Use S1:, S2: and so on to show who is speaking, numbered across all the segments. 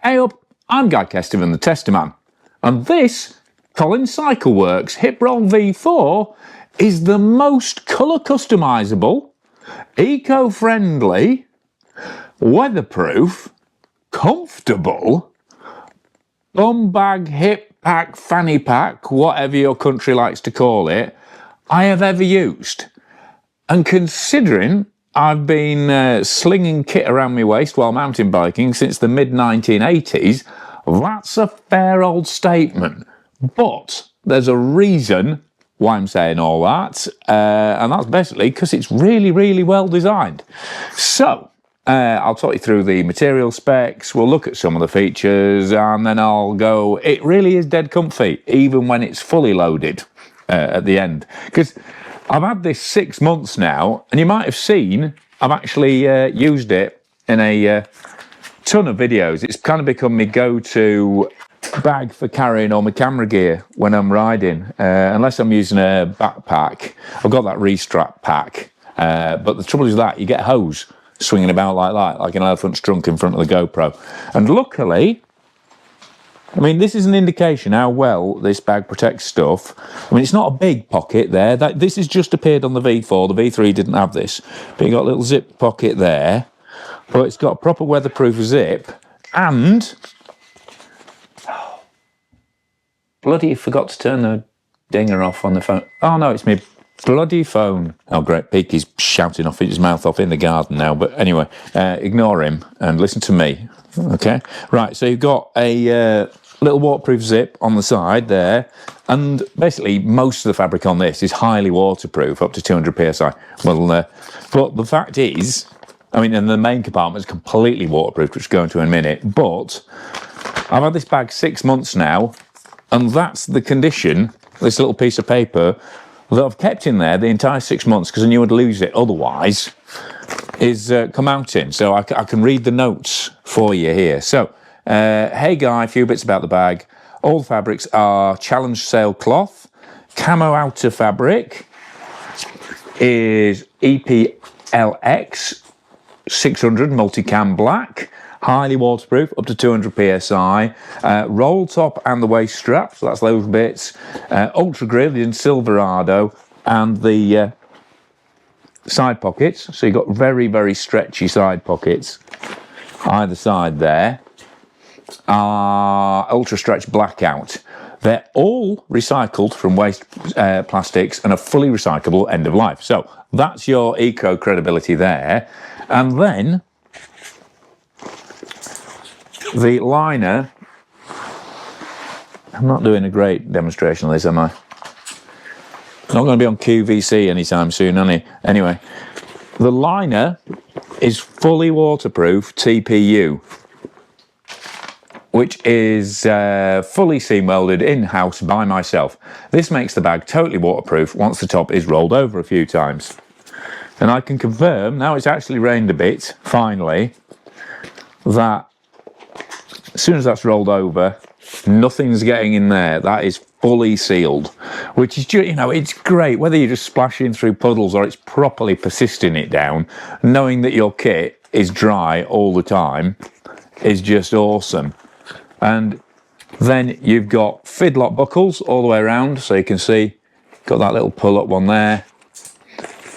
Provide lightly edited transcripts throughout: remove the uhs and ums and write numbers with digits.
S1: Hey up, I'm Guy Kestevan, the Testaman, and this Collins Cycleworks HipRoll V4 is the most colour customisable, eco-friendly, weatherproof, comfortable bum bag, hip pack, fanny pack, whatever your country likes to call it, I have ever used. And considering I've been slinging kit around my waist while mountain biking since the mid-1980s, that's a fair old statement. But there's a reason why I'm saying all that, and that's basically because it's really, really well designed. So, I'll talk you through the material specs, we'll look at some of the features, and then I'll go, it really is dead comfy, even when it's fully loaded at the end. Because I've had this 6 months now, and you might have seen I've actually used it in a ton of videos. It's kind of become my go-to bag for carrying all my camera gear when I'm riding. Unless I'm using a backpack, I've got that re-strap pack. But the trouble is that you get a hose swinging about like that, like an elephant's trunk in front of the GoPro. And luckily, I mean, this is an indication how well this bag protects stuff. I mean, it's not a big pocket there. This has just appeared on the V4. The V3 didn't have this. But you got a little zip pocket there. But it's got a proper weatherproof zip. And bloody forgot to turn the dinger off on the phone. Oh, no, it's me bloody phone. Oh, great. Peaky's shouting off his mouth off in the garden now. But anyway, ignore him and listen to me. Okay. Right, so you've got a little waterproof zip on the side there, and basically most of the fabric on this is highly waterproof, up to 200 psi. Well, but the fact is, I mean, and the main compartment is completely waterproof, which we'll go into in a minute, but I've had this bag 6 months now, and that's the condition, this little piece of paper that I've kept in there the entire 6 months, because I knew I'd lose it otherwise, is come out in. So I can read the notes for you here. So, hey Guy, a few bits about the bag. All the fabrics are challenge sail cloth. Camo outer fabric is EPLX 600 multicam black. Highly waterproof, up to 200 psi. Roll top and the waist strap, so that's those bits. Ultra grille in Silverado, and the side pockets. So you've got very, very stretchy side pockets either side there. Ultra stretch blackout. They're all recycled from waste plastics and are fully recyclable end of life. So that's your eco credibility there. And then the liner, I'm not doing a great demonstration of this, am I? Not going to be on QVC anytime soon, anyway. The liner is fully waterproof TPU, which is fully seam welded in-house by myself. This makes the bag totally waterproof once the top is rolled over a few times. And I can confirm, now it's actually rained a bit, finally, that as soon as that's rolled over, nothing's getting in there. That is fully sealed, which is, you know, it's great, whether you're just splashing through puddles or it's properly persisting it down, knowing that your kit is dry all the time is just awesome. And then you've got fidlock buckles all the way around, so you can see, got that little pull-up one there.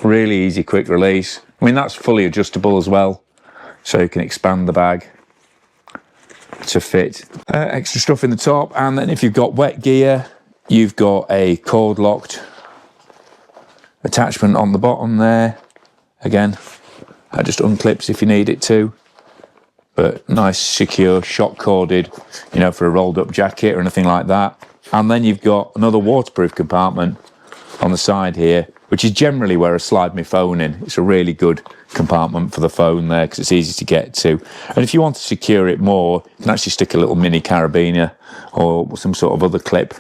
S1: Really easy, quick release. I mean, that's fully adjustable as well, so you can expand the bag to fit. Extra stuff in the top, and then if you've got wet gear, you've got a cord locked attachment on the bottom there. Again, that just unclips if you need it to, but nice, secure, shock corded, you know, for a rolled up jacket or anything like that. And then you've got another waterproof compartment on the side here, which is generally where I slide my phone in. It's a really good compartment for the phone there because it's easy to get to. And if you want to secure it more, you can actually stick a little mini carabiner or some sort of other clip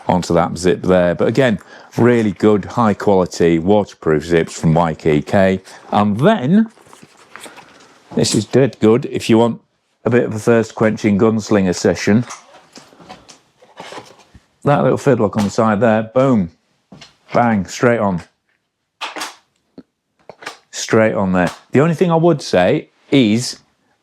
S1: onto that zip there. But again, really good, high quality, waterproof zips from YKK. And then, this is dead good if you want a bit of a thirst quenching gunslinger session. That little fidlock on the side there, boom, bang, straight on. Straight on there. The only thing I would say is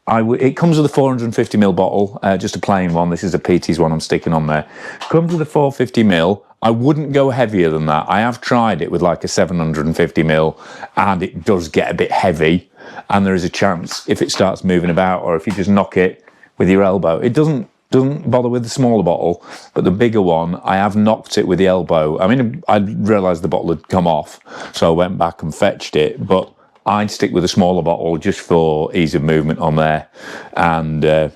S1: it comes with a 450ml bottle, just a plain one. This is a PT's one I'm sticking on there. Comes with a 450ml. I wouldn't go heavier than that. I have tried it with like a 750ml, and it does get a bit heavy, and there is a chance if it starts moving about, or if you just knock it with your elbow. It doesn't bother with the smaller bottle, but the bigger one, I have knocked it with the elbow. I mean, I realised the bottle had come off, so I went back and fetched it, but I'd stick with a smaller bottle just for ease of movement on there, and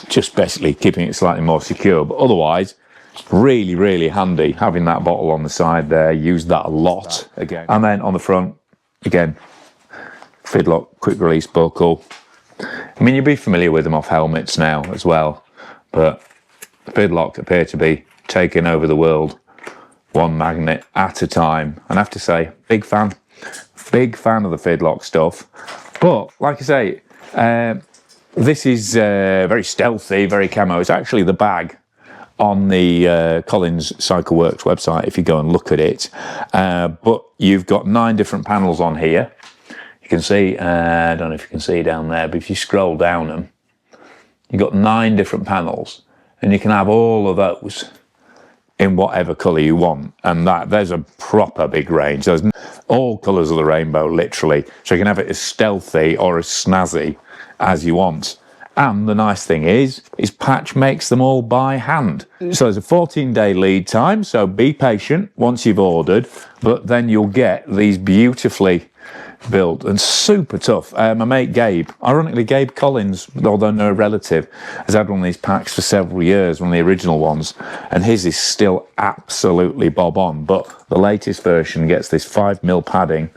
S1: just basically keeping it slightly more secure. But otherwise, really, really handy having that bottle on the side there. Use that a lot again. And then on the front, again, Fidlock quick release buckle. I mean, you'll be familiar with them off helmets now as well, but Fidlock appear to be taking over the world one magnet at a time. And I have to say, big fan of the Fidlock stuff. But like I say, this is very stealthy, very camo. It's actually the bag on the Collins Cycleworks website if you go and look at it. But you've got 9 different panels on here. You can see, I don't know if you can see down there, but if you scroll down them, you've got 9 different panels, and you can have all of those in whatever colour you want. And there's a proper big range. There's all colours of the rainbow, literally. So you can have it as stealthy or as snazzy as you want. And the nice thing is Patch makes them all by hand. So there's a 14-day lead time, so be patient once you've ordered, but then you'll get these beautifully built and super tough. My mate Gabe, ironically Gabe Collins, although no relative, has had one of these packs for several years, one of the original ones, and his is still absolutely bob on, but the latest version gets this 5mm padding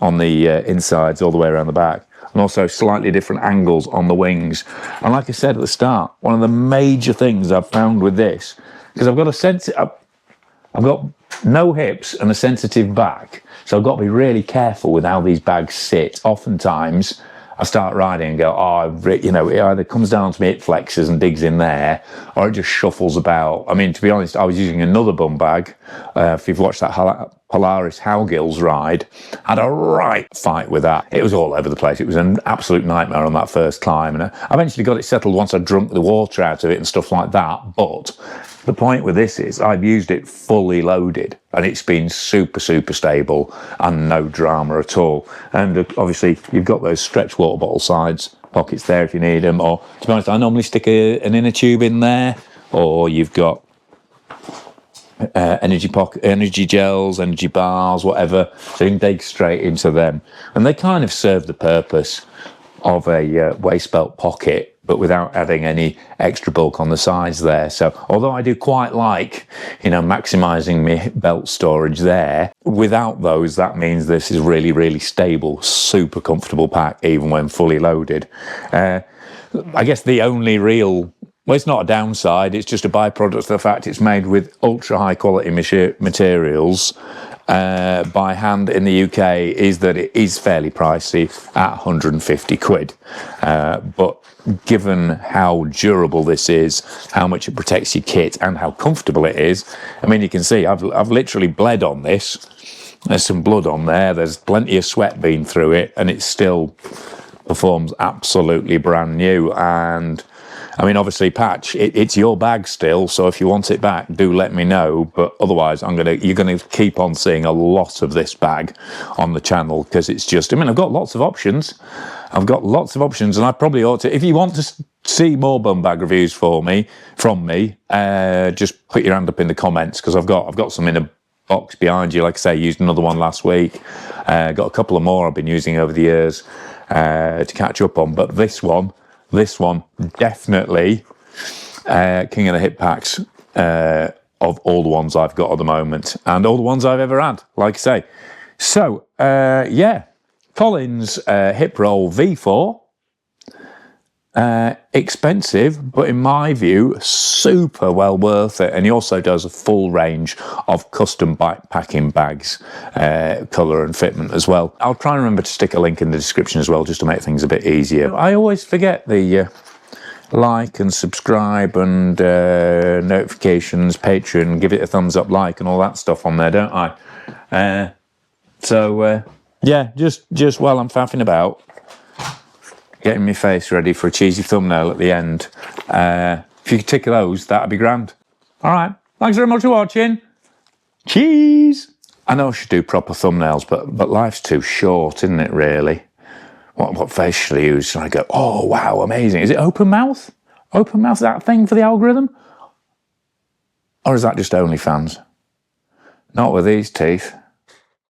S1: on the insides all the way around the back, and also slightly different angles on the wings. And like I said at the start, one of the major things I've found with this, because I've got no hips and a sensitive back, so I've got to be really careful with how these bags sit. Oftentimes I start riding and go, it either comes down to my hip flexors and digs in there, or it just shuffles about. I mean, to be honest, I was using another bum bag. If you've watched that Polaris Howgills ride, I had a right fight with that. It was all over the place. It was an absolute nightmare on that first climb, and I eventually got it settled once I'd drunk the water out of it and stuff like that. But the point with this is I've used it fully loaded, and it's been super, super stable and no drama at all. And obviously you've got those stretch water bottle sides pockets there if you need them, or to be honest, I normally stick an inner tube in there, or you've got energy gels, energy bars, whatever, so you can dig straight into them. And they kind of serve the purpose of a waist belt pocket, but without adding any extra bulk on the sides there. So although I do quite like, maximising my belt storage there, without those, that means this is really, really stable, super comfortable pack, even when fully loaded. I guess the only real, well, it's not a downside, it's just a byproduct of the fact it's made with ultra high quality materials by hand in the UK, is that it is fairly pricey at 150 quid. But given how durable this is, how much it protects your kit, and how comfortable it is, I mean, you can see I've literally bled on this. There's some blood on there, there's plenty of sweat been through it, and it still performs absolutely brand new. And I mean, obviously, Patch, it's your bag still, so if you want it back, do let me know. But otherwise, you're gonna keep on seeing a lot of this bag on the channel, because it's just, I mean, I've got lots of options. And I probably ought to, if you want to see more bum bag reviews from me, just put your hand up in the comments, because I've got some in a box behind you. Like I say, I used another one last week. Got a couple of more I've been using over the years to catch up on. But this one definitely king of the hip packs of all the ones I've got at the moment, and all the ones I've ever had, like I say. So yeah, Collins HipRoll V4, expensive, but in my view super well worth it. And he also does a full range of custom bike packing bags, colour and fitment as well. I'll try and remember to stick a link in the description as well, just to make things a bit easier. I always forget the like and subscribe and notifications, Patreon, give it a thumbs up, like, and all that stuff on there, don't I? So yeah, just while I'm faffing about, getting my face ready for a cheesy thumbnail at the end. If you could tick those, that'd be grand. All right, thanks very much for watching. Cheese! I know I should do proper thumbnails, but life's too short, isn't it, really? What face should I use? Should I go, oh, wow, amazing. Is it open mouth? Open mouth, that thing for the algorithm? Or is that just OnlyFans? Not with these teeth.